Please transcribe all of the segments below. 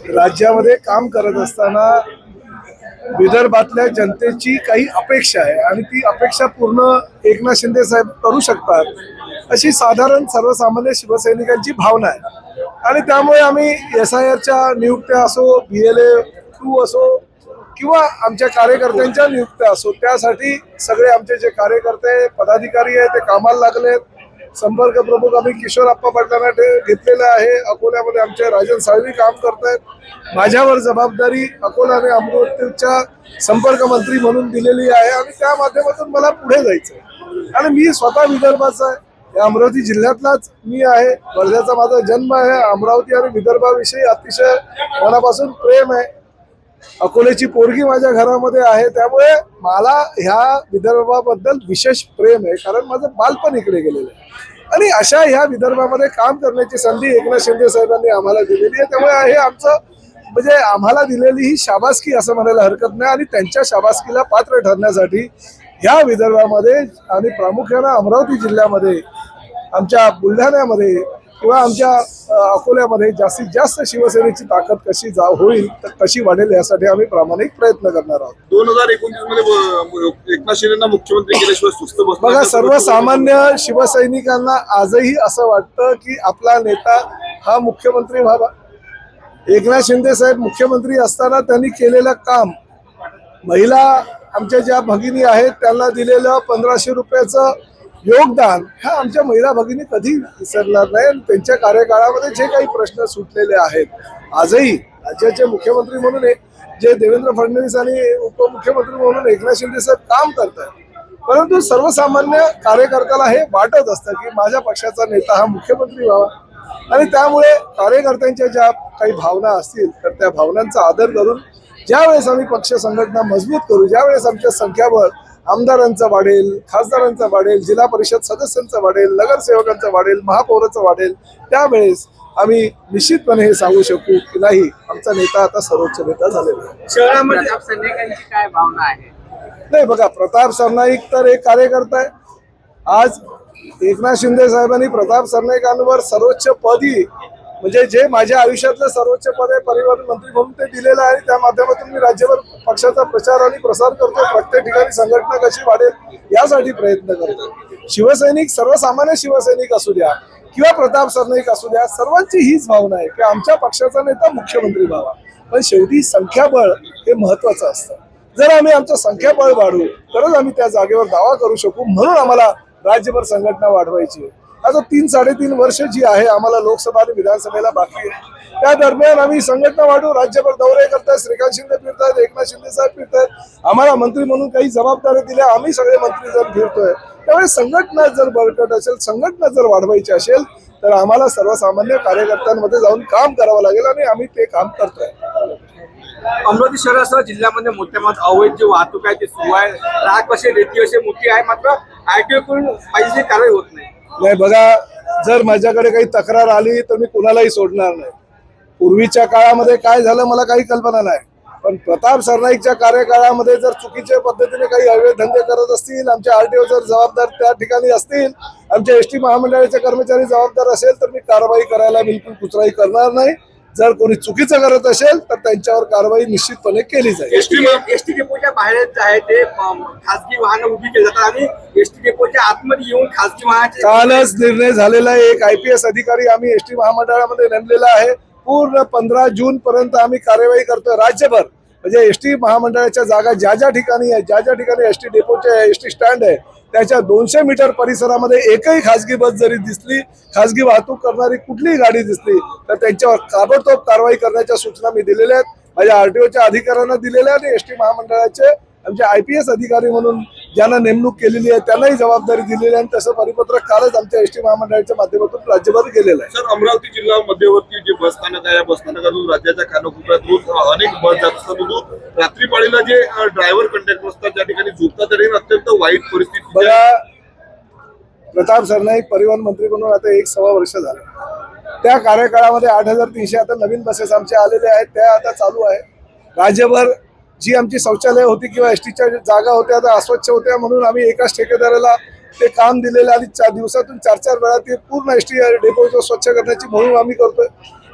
राज्यामध्ये काम करत असताना विदर्भातल्या जनतेची काही अपेक्षा आहे आणि ती अपेक्षा पूर्ण एकनाथ शिंदे साहेब करू शकतात अशी साधारण सर्वसामान्य शिवसैनिकांची भावना आहे। आणि त्यामुळे आम्ही SIRच्या नियुक्त्या असो, BLA-2 असो किंवा आमच्या कार्यकर्त्यांच्या नियुक्त्या असो, त्यासाठी सगळे आमचे जे कार्यकर्ते पदाधिकारी आहेत ते कामाला लागलेत। संपर्क प्रमुख आम्ही किशोरप्पा पाटलांना घेतलेला आहे। अकोल्यामध्ये आमचे राजन साळवी काम करतायत। माझ्यावर जबाबदारी अकोला आणि अमरावतीच्या संपर्क मंत्री म्हणून दिलेली आहे आणि त्या माध्यमातून मला पुढे जायचं आणि मी स्वतः विदर्भाचा आहे, अमरावती जिल्ह्यातलाच मी आहे। वर्ध्याचा माझा जन्म आहे। अमरावती आणि विदर्भाविषयी अतिशय मनापासून प्रेम आहे। अकोल्याची पोरगी माझ्या घरामध्ये आहे, त्यामुळे मला ह्या विदर्भाबद्दल विशेष प्रेम आहे, कारण माझं बालपण इकडे गेलेलं आहे आणि अशा ह्या विदर्भामध्ये काम करण्याची संधी एकनाथ शिंदे साहेबांनी आम्हाला दिलेली आहे। त्यामुळे हे आमचं म्हणजे आम्हाला दिलेली ही शाबासकी असं म्हणायला हरकत नाही आणि त्यांच्या शाबासकीला पात्र ठरण्यासाठी ह्या विदर्भामध्ये आणि प्रामुख्याने अमरावती जिल्ह्यामध्ये, आमच्या बुलढाण्यामध्ये किंवा आमच्या अकोल्यामध्ये जास्तीत जास्त शिवसेनेची ताकद कशी होईल तर कशी वाढेल यासाठी आम्ही प्रामाणिक प्रयत्न करणार आहोत। 2029 मध्ये एकनाथ शिंदेंना मुख्यमंत्री केल्याशिवाय सुस्त बसणार बघा, सर्वसामान्य शिवसैनिकांना आजही असं वाटतं की आपला नेता हा मुख्यमंत्री व्हावा। एकनाथ शिंदे साहेब मुख्यमंत्री असताना त्यांनी केलेलं काम, महिला आमच्या ज्या भगिनी आहेत त्यांना दिलेलं 1500 रुपयाचं योगदान, ह्या आमच्या महिला भगिनी कधी विसरणार नाही। त्यांच्या कार्यकाळामध्ये जे काही प्रश्न सुटलेले आहेत, आजही राज्याचे मुख्यमंत्री म्हणून जे देवेंद्र फडणवीस आणि उपमुख्यमंत्री म्हणून एकनाथ शिंदे साहेब काम करतात, परंतु सर्वसामान्य कार्यकर्त्याला हे वाटत असतं की माझ्या पक्षाचा नेता हा मुख्यमंत्री व्हावा आणि त्यामुळे कार्यकर्त्यांच्या ज्या काही भावना असतील तर त्या भावनांचा आदर करून ज्यावेळेस आम्ही पक्ष संघटना मजबूत करू, ज्यावेळेस आमच्या संख्याबळ आमदारांचं वाढेल, खासदारांचं वाढेल, जिल्हा परिषद सदस्यांचं वाढेल, नगरसेवकांचं वाढेल, महापौराचं वाढेल, त्यावेळेस आम्ही निश्चितपणे हे सांगू शकू की नाही, आमचा नेता आता सर्वोच्च नेता झालेला आहे। शहरामध्ये सैनिकांची काय भावना आहे? नाही बघा, प्रताप सरनाईक तर एक कार्यकर्ता आहे। आज एकनाथ शिंदे साहेबांनी प्रताप सरनाईकांवर सर्वोच्च पदी, म्हणजे जे माझ्या आयुष्यातलं सर्वोच्च पद आहे, परिवहन मंत्री म्हणून ते दिलेलं आहे। त्या माध्यमातून मी राज्यभर पक्षाचा प्रचार आणि प्रसार करतो, प्रत्येक ठिकाणी संघटना कशी वाढेल यासाठी प्रयत्न करतो। शिवसैनिक, सर्वसामान्य शिवसैनिक असू द्या किंवा प्रताप सरनाईक असू द्या, सर्वांची हीच भावना आहे की आमच्या पक्षाचा नेता मुख्यमंत्री व्हावा, पण शेवटी संख्याबळ हे महत्वाचं असतं। जर आम्ही आमचं संख्याबळ वाढवू तरच आम्ही त्या जागेवर दावा करू शकू, म्हणून आम्हाला राज्यभर संघटना वाढवायची आहे। आता 3-3.5 वर्ष जी आहे आम्हाला लोकसभा आणि विधानसभेला बाकी आहे, त्या दरम्यान आम्ही संघटना वाढवू, राज्यभर दौरे करतायत, श्रीकांत शिंदे फिरतायत, एकनाथ शिंदे साहेब फिरतायत, आम्हाला मंत्री म्हणून काही जबाबदारी दिल्या, आम्ही सगळे मंत्री जर फिरतोय। त्यामुळे संघटना जर बळकट असेल, संघटना जर वाढवायची असेल तर आम्हाला सर्वसामान्य कार्यकर्त्यांमध्ये जाऊन काम करावं लागेल आणि आम्ही ते काम करतोय। अमरावती शहरासह जिल्ह्यामध्ये मोठ्या मोठ्या अवैध जी वाहतूक आहे ती सुरू आहे, राग असे रेती असे मोठी आहे, मात्र ITO कडून पाहिजे कारवाई होत नाही। नाही बघा, जर माझ्याकडे काही तक्रार आली तर मी कुणालाही सोडणार नाही। पूर्वीच्या काळामध्ये काय झालं मला काही कल्पना नाही, पण प्रताप सरनाईकच्या कार्यकाळामध्ये जर चुकीच्या पद्धतीने काही अवैध धंदे करत असतील, आमच्या RTO जर जबाबदार त्या ठिकाणी असतील, आमच्या ST महामंडळाचे कर्मचारी जबाबदार असेल तर मी कारवाई करायला बिलकुल कुचराई करणार नाही। जर कोणी चुकीचं करत असेल तर त्यांच्यावर कारवाई निश्चितपणे केली जाईल। एसटी डेपोच्या बाहेर जे आहे ते खासगी वाहनं उभी केली जातात आणि एसटी डेपोच्या आतमध्ये येऊन खासगी वाहनाचे कालच निर्णय झालेला आहे। एक IPS अधिकारी आम्ही ST महामंडळामध्ये नेमलेला आहे। पूर्ण 15 जून पर्यंत आम्ही कार्यवाही करतोय राज्यभर, म्हणजे ST महामंडळाच्या जागा ज्या ज्या ठिकाणी आहे, ज्या ज्या ठिकाणी ST डेपोचे ST स्टँड आहे, त्याच्या 200 मीटर परिसरामध्ये एकही खासगी बस जरी दिसली, खासगी वाहतूक करणारी कुठलीही गाडी दिसली तर त्यांच्यावर ताबडतोब कारवाई करण्याच्या सूचना मी दिलेल्या आहेत, माझ्या RTOच्या अधिकाऱ्यांना दिलेल्या आणि ST महामंडळाचे आमचे IPS अधिकारी म्हणून ज्यांना नेमणूक केलेली आहे त्यांनाही जबाबदारी दिलेली आहे आणि तसं परिपत्रक कालच आमच्या ST महामंडळाच्या माध्यमातून राज्यभर गेलेलं आहे। सर, अमरावती जिल्हा मध्यवर्ती जे बस स्थानक आहे, या बस स्थानकातून राज्याच्या कानाकोपऱ्यात रोज अनेक बस जात असतात, रात्री पाळीला जे ड्रायव्हर कंडक्टर असतात त्या ठिकाणी झोपतात, तरी अत्यंत वाईट परिस्थिती। बघा, प्रताप सरनाईक परिवहन मंत्री म्हणून आता 1-1.25 वर्ष झाले, त्या कार्यकाळामध्ये 8300 आता नवीन बसेस आमच्या आलेल्या आहेत, त्या आता चालू आहे। राज्यभर जी आमची शौचालय होती किंवा STच्या जागा होत्या आता अस्वच्छ होत्या, म्हणून आम्ही एकाच ठेकेदाराला ते काम दिलेलं आणि दिवसातून 4-4 वेळा ते पूर्ण ST डेपो स्वच्छ करण्याची मोहीम आम्ही करतोय।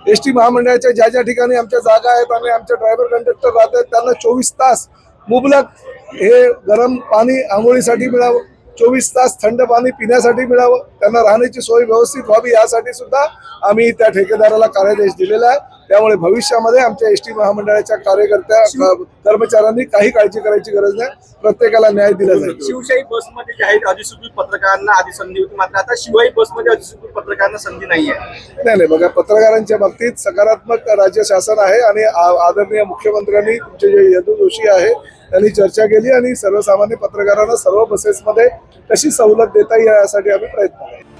एस टी महामंडळाच्या ज्या ज्या ठिकाणी आमच्या जागा आहेत आणि आमचे ड्रायव्हर कंडक्टर राहत आहेत त्यांना 24 तास मुबलक हे गरम पाणी आंघोळीसाठी मिळावं, 24 तास थंड पाणी पिण्यासाठी मिळावं, त्यांना राहण्याची सोय व्यवस्थित व्हावी यासाठी सुद्धा आम्ही त्या ठेकेदाराला कार्यादेश दिलेला आहे. त्यामुळे भविष्यामध्ये आमच्या एस टी महामंडळाच्या कर्मचाऱ्यांनी काही काळजी करायची गरज नाही, प्रत्येकाला न्याय दिला जाईल. शिवशाही बसमध्ये जे आहेत अधिसूचित पत्रकारांना आधी संधी होती, मात्र आता शिवाई बसमध्ये अधिसूचित पत्रकारांना संधी नाहीये. नाही बघा, पत्रकारांच्या बाबतीत सकारात्मक राज्य शासन आहे आणि आदरणीय मुख्यमंत्र्यांनी तुमचे जे यदू जोशी आहे त्यांनी चर्चा केली आणि सर्वसामान्य पत्रकारांना सर्व बसेसमध्ये कशी सवलत देता येईल यासाठी आम्ही प्रयत्न करू.